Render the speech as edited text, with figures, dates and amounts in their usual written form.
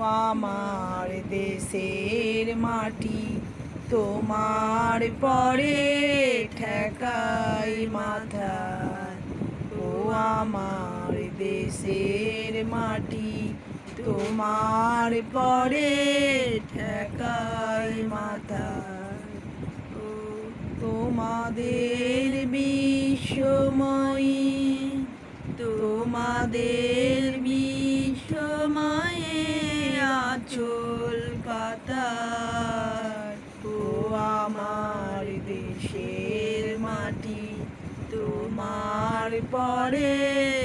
আমার দেশের মাটি তোমার পরে ঠেকাই মাথা। ও আমার দেশের মাটি তোমার পরে ঠেকাই মাথা। ও তোমাদের বিশ্বময়ী, তোমাদের বিশ্বময়ে আঁচল পাতার। ও আমার দেশের মাটি তোমার পরে